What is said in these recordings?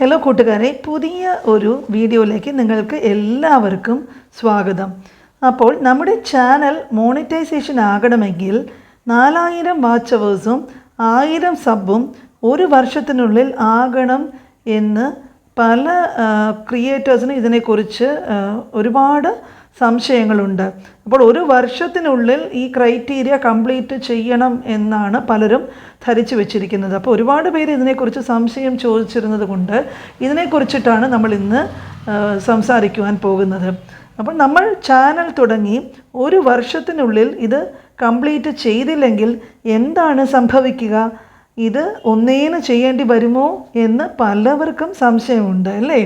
Hello കൂട്ടുകാരെ, പുതിയ ഒരു വീഡിയോയിലേക്ക് നിങ്ങൾക്ക് എല്ലാവർക്കും സ്വാഗതം. അപ്പോൾ നമ്മുടെ ചാനൽ മോണിറ്റൈസേഷൻ ആകണമെങ്കിൽ 4000 വാച്ച് അവേഴ്സും 1000 സബ്ബും ഒരു വർഷത്തിനുള്ളിൽ ആകണം എന്ന് പല ക്രിയേറ്റേഴ്സിനും ഇതിനെക്കുറിച്ച് ഒരുപാട് സംശയങ്ങളുണ്ട്. അപ്പോൾ ഒരു വർഷത്തിനുള്ളിൽ ഈ ക്രൈറ്റീരിയ കംപ്ലീറ്റ് ചെയ്യണം എന്നാണ് പലരും ധരിച്ചു വെച്ചിരിക്കുന്നത്. അപ്പോൾ ഒരുപാട് പേര് ഇതിനെക്കുറിച്ച് സംശയം ചോദിച്ചിരുന്നത് കൊണ്ട് ഇതിനെക്കുറിച്ചിട്ടാണ് നമ്മൾ ഇന്ന് സംസാരിക്കുവാൻ പോകുന്നത്. അപ്പോൾ നമ്മൾ ചാനൽ തുടങ്ങി ഒരു വർഷത്തിനുള്ളിൽ ഇത് കംപ്ലീറ്റ് ചെയ്തില്ലെങ്കിൽ എന്താണ് സംഭവിക്കുക? ഇത് ഒന്നേന്ന് ചെയ്യേണ്ടി വരുമോ എന്ന് പലവർക്കും സംശയമുണ്ട് അല്ലേ?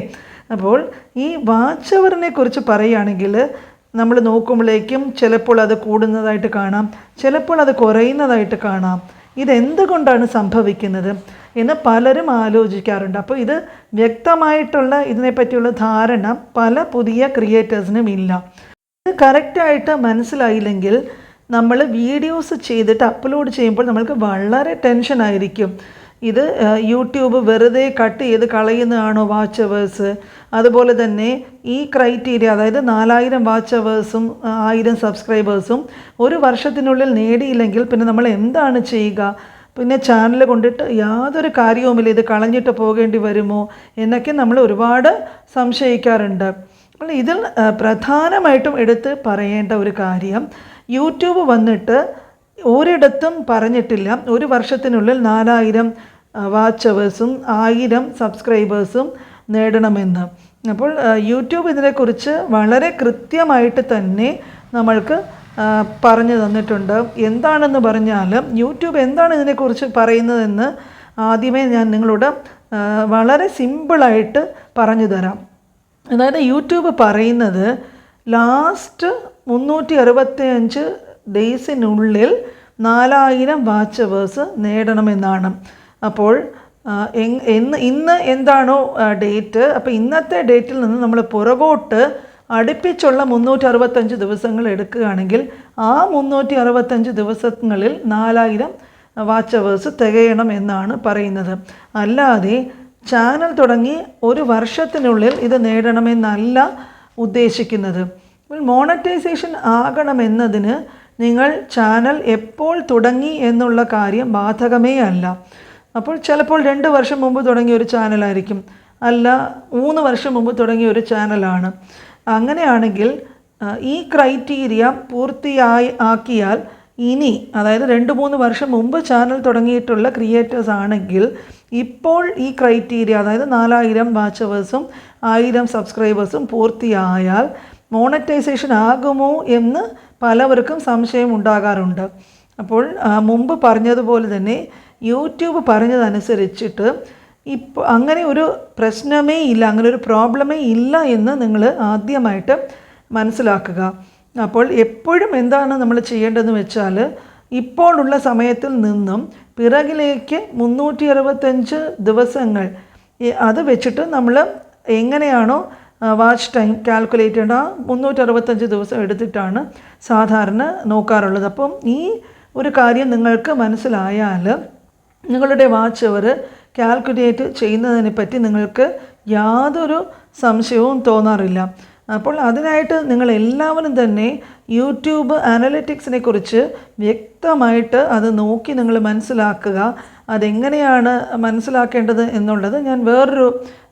അപ്പോൾ ഈ വാച്ച് അവറിനെ കുറിച്ച് പറയുകയാണെങ്കിൽ നമ്മൾ നോക്കുമ്പോഴേക്കും ചിലപ്പോൾ അത് കൂടുന്നതായിട്ട് കാണാം, ചിലപ്പോൾ അത് കുറയുന്നതായിട്ട് കാണാം. ഇതെന്തുകൊണ്ടാണ് സംഭവിക്കുന്നത് എന്ന് പലരും ആലോചിക്കാറുണ്ട്. അപ്പോൾ ഇത് വ്യക്തമായിട്ടുള്ള ഇതിനെപ്പറ്റിയുള്ള ധാരണ പല പുതിയ ക്രിയേറ്റേഴ്സിനും ഇല്ല. ഇത് കറക്റ്റായിട്ട് മനസ്സിലായില്ലെങ്കിൽ നമ്മൾ വീഡിയോസ് ചെയ്തിട്ട് അപ്ലോഡ് ചെയ്യുമ്പോൾ നമ്മൾക്ക് വളരെ ടെൻഷനായിരിക്കും. ഇത് യൂട്യൂബ് വെറുതെ കട്ട് ചെയ്ത് കളയുന്നതാണോ വാച്ച് അവേഴ്സ്? അതുപോലെ തന്നെ ഈ ക്രൈറ്റീരിയ, അതായത് 4000 വാച്ച് അവേഴ്സും 1000 സബ്സ്ക്രൈബേഴ്സും ഒരു വർഷത്തിനുള്ളിൽ നേടിയില്ലെങ്കിൽ പിന്നെ നമ്മൾ എന്താണ് ചെയ്യുക? പിന്നെ ചാനൽ കൊണ്ടിട്ട് യാതൊരു കാര്യവുമില്ല, ഇത് കളഞ്ഞിട്ട് പോകേണ്ടി വരുമോ എന്നൊക്കെ നമ്മൾ ഒരുപാട് സംശയിക്കാറുണ്ട്. അപ്പോൾ ഇതിൽ പ്രധാനമായിട്ടും എടുത്ത് പറയേണ്ട ഒരു കാര്യം, യൂട്യൂബ് വന്നിട്ട് ഒരിടത്തും പറഞ്ഞിട്ടില്ല ഒരു വർഷത്തിനുള്ളിൽ 4000 വാച്ച് അവേഴ്സും 1000 സബ്സ്ക്രൈബേഴ്സും നേടണമെന്ന്. അപ്പോൾ യൂട്യൂബ് ഇതിനെക്കുറിച്ച് വളരെ കൃത്യമായിട്ട് തന്നെ നമ്മൾക്ക് പറഞ്ഞു തന്നിട്ടുണ്ട്. എന്താണെന്ന് പറഞ്ഞാൽ യൂട്യൂബ് എന്താണ് ഇതിനെക്കുറിച്ച് പറയുന്നതെന്ന് ആദ്യമേ ഞാൻ നിങ്ങളോട് വളരെ സിമ്പിളായിട്ട് പറഞ്ഞു തരാം. അതായത് യൂട്യൂബ് പറയുന്നത് ലാസ്റ്റ് 365 ഡേയ്സിനുള്ളിൽ 4000 വാച്ച് അവേഴ്സ് നേടണമെന്നാണ്. അപ്പോൾ ഇന്ന് എന്താണോ ഡേറ്റ്, അപ്പോൾ ഇന്നത്തെ ഡേറ്റിൽ നിന്ന് നമ്മൾ പുറകോട്ട് അടുപ്പിച്ചുള്ള 365 ദിവസങ്ങൾ എടുക്കുകയാണെങ്കിൽ ആ 365 ദിവസങ്ങളിൽ 4000 വാച്ച് അവേഴ്സ് തികയണം എന്നാണ് പറയുന്നത്. അല്ലാതെ ചാനൽ തുടങ്ങി ഒരു വർഷത്തിനുള്ളിൽ ഇത് നേടണമെന്നല്ല ഉദ്ദേശിക്കുന്നത്. മോണറ്റൈസേഷൻ ആകണമെന്നതിന് നിങ്ങൾ ചാനൽ എപ്പോൾ തുടങ്ങി എന്നുള്ള കാര്യം ബാധകമേ അല്ല. അപ്പോൾ ചിലപ്പോൾ 2 വർഷം മുമ്പ് തുടങ്ങിയ ഒരു ചാനലായിരിക്കും, അല്ല 3 വർഷം മുമ്പ് തുടങ്ങിയ ഒരു ചാനലാണ്. അങ്ങനെയാണെങ്കിൽ ഈ ക്രൈറ്റീരിയ ആക്കിയാൽ ഇനി, അതായത് 2-3 വർഷം മുമ്പ് ചാനൽ തുടങ്ങിയിട്ടുള്ള ക്രിയേറ്റേഴ്സ് ആണെങ്കിൽ ഇപ്പോൾ ഈ ക്രൈറ്റീരിയ, അതായത് 4000 വാച്ച് അവേഴ്സും 1000 സബ്സ്ക്രൈബേഴ്സും പൂർത്തിയായാൽ മോണറ്റൈസേഷൻ ആകുമോ എന്ന് പലവർക്കും സംശയം ഉണ്ടാകാറുണ്ട്. അപ്പോൾ മുമ്പ് പറഞ്ഞതുപോലെ തന്നെ യൂട്യൂബ് പറഞ്ഞതനുസരിച്ചിട്ട് ഇപ്പോൾ അങ്ങനെ ഒരു പ്രശ്നമേ ഇല്ല, അങ്ങനെ ഒരു പ്രോബ്ലമേ ഇല്ല എന്ന് നിങ്ങൾ ആദ്യമായിട്ട് മനസ്സിലാക്കുക. അപ്പോൾ എപ്പോഴും എന്താണ് നമ്മൾ ചെയ്യേണ്ടതെന്ന് വെച്ചാൽ, ഇപ്പോഴുള്ള സമയത്തിൽ നിന്നും പിറകിലേക്ക് 365 ദിവസങ്ങൾ അത് വെച്ചിട്ട് നമ്മൾ എങ്ങനെയാണോ വാച്ച് ടൈം കാൽക്കുലേറ്റ് ചെയ്യേണ്ട 365 ദിവസം എടുത്തിട്ടാണ് സാധാരണ നോക്കാറുള്ളത്. അപ്പം ഈ ഒരു കാര്യം നിങ്ങൾക്ക് മനസ്സിലായാൽ നിങ്ങളുടെ വാച്ച് അവർ കാൽക്കുലേറ്റ് ചെയ്യുന്നതിനെ പറ്റി നിങ്ങൾക്ക് യാതൊരു സംശയവും തോന്നാറില്ല. അപ്പോൾ അതിനായിട്ട് നിങ്ങൾ എല്ലാവരും തന്നെ യൂട്യൂബ് അനലിറ്റിക്സിനെ കുറിച്ച് വ്യക്തമായിട്ട് അത് നോക്കി നിങ്ങൾ മനസ്സിലാക്കുക. അതെങ്ങനെയാണ് മനസ്സിലാക്കേണ്ടത് എന്നുള്ളത് ഞാൻ വേറൊരു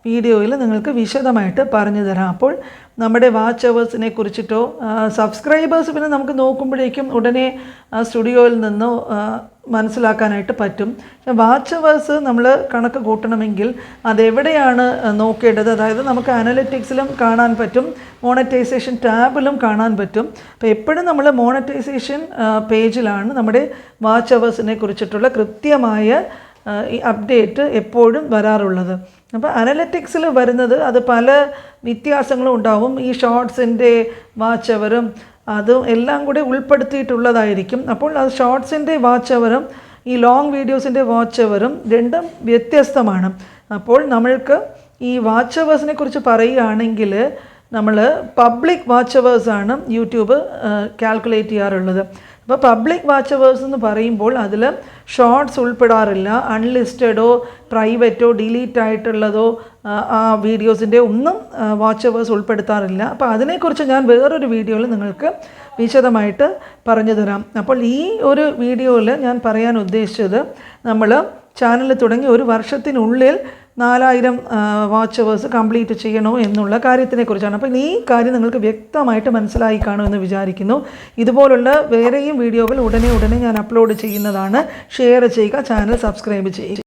വീഡിയോയിൽ നിങ്ങൾക്ക് വിശദമായിട്ട് പറഞ്ഞു തരാം. അപ്പോൾ നമ്മുടെ വാച്ച് അവേഴ്സിനെ കുറിച്ചിട്ടോ സബ്സ്ക്രൈബേഴ്സ് പിന്നെ നമുക്ക് നോക്കുമ്പോഴേക്കും ഉടനെ സ്റ്റുഡിയോയിൽ നിന്നോ മനസ്സിലാക്കാനായിട്ട് പറ്റും. വാച്ച് അവേഴ്സ് നമ്മൾ കണക്ക് കൂട്ടണമെങ്കിൽ അതെവിടെയാണ് നോക്കേണ്ടത്? അതായത് നമുക്ക് അനലിറ്റിക്സിലും കാണാൻ പറ്റും, മോണറ്റൈസേഷൻ ടാബിലും കാണാൻ പറ്റും. അപ്പോൾ എപ്പോഴും നമ്മൾ മോണറ്റൈസേഷൻ പേജിലാണ് നമ്മുടെ വാച്ച് അവേഴ്സിനെ കുറിച്ചിട്ടുള്ള കൃത്യമായ ഈ അപ്ഡേറ്റ് എപ്പോഴും വരാറുള്ളത്. അപ്പോൾ അനലിറ്റിക്സിൽ വരുന്നത് അത് പല വ്യത്യാസങ്ങളും ഉണ്ടാവും. ഈ ഷോർട്സിൻ്റെ വാച്ച് അവറും അതും എല്ലാം കൂടി ഉൾപ്പെടുത്തിയിട്ടുള്ളതായിരിക്കും. അപ്പോൾ അത് ഷോർട്സിൻ്റെ വാച്ച് അവറും ഈ ലോങ് വീഡിയോസിൻ്റെ വാച്ച് അവറും രണ്ടും വ്യത്യസ്തമാണ്. അപ്പോൾ നമ്മൾക്ക് ഈ വാച്ച് അവേഴ്സിനെ കുറിച്ച് പറയുകയാണെങ്കിൽ നമ്മൾ പബ്ലിക് വാച്ച് അവേഴ്സാണ് യൂട്യൂബ് കാൽക്കുലേറ്റ് ചെയ്യാറുള്ളത്. അപ്പോൾ പബ്ലിക് വാച്ച് അവേഴ്സ് എന്ന് പറയുമ്പോൾ അതിൽ ഷോർട്സ് ഉൾപ്പെടാറില്ല. അൺലിസ്റ്റഡോ പ്രൈവറ്റോ ഡിലീറ്റ് ആയിട്ടുള്ളതോ ആ വീഡിയോസിൻ്റെ ഒന്നും വാച്ച് അവേഴ്സ് ഉൾപ്പെടുത്താറില്ല. അപ്പോൾ അതിനെക്കുറിച്ച് ഞാൻ വേറൊരു വീഡിയോയിൽ നിങ്ങൾക്ക് വിശദമായിട്ട് പറഞ്ഞു തരാം. അപ്പോൾ ഈ ഒരു വീഡിയോയിൽ ഞാൻ പറയാൻ ഉദ്ദേശിച്ചത് നമ്മൾ ചാനൽ തുടങ്ങി ഒരു വർഷത്തിനുള്ളിൽ 4000 വാച്ച് അവേഴ്സ് കംപ്ലീറ്റ് ചെയ്യണോ എന്നുള്ള കാര്യത്തിനെക്കുറിച്ചാണ്. അപ്പോൾ ഈ കാര്യം നിങ്ങൾക്ക് വ്യക്തമായിട്ട് മനസ്സിലായി കാണുമെന്ന് വിചാരിക്കുന്നു. ഇതുപോലുള്ള വേറെയും വീഡിയോകൾ ഉടനെ ഞാൻ അപ്ലോഡ് ചെയ്യുന്നതാണ്. ഷെയർ ചെയ്യുക, ചാനൽ സബ്സ്ക്രൈബ് ചെയ്യുക.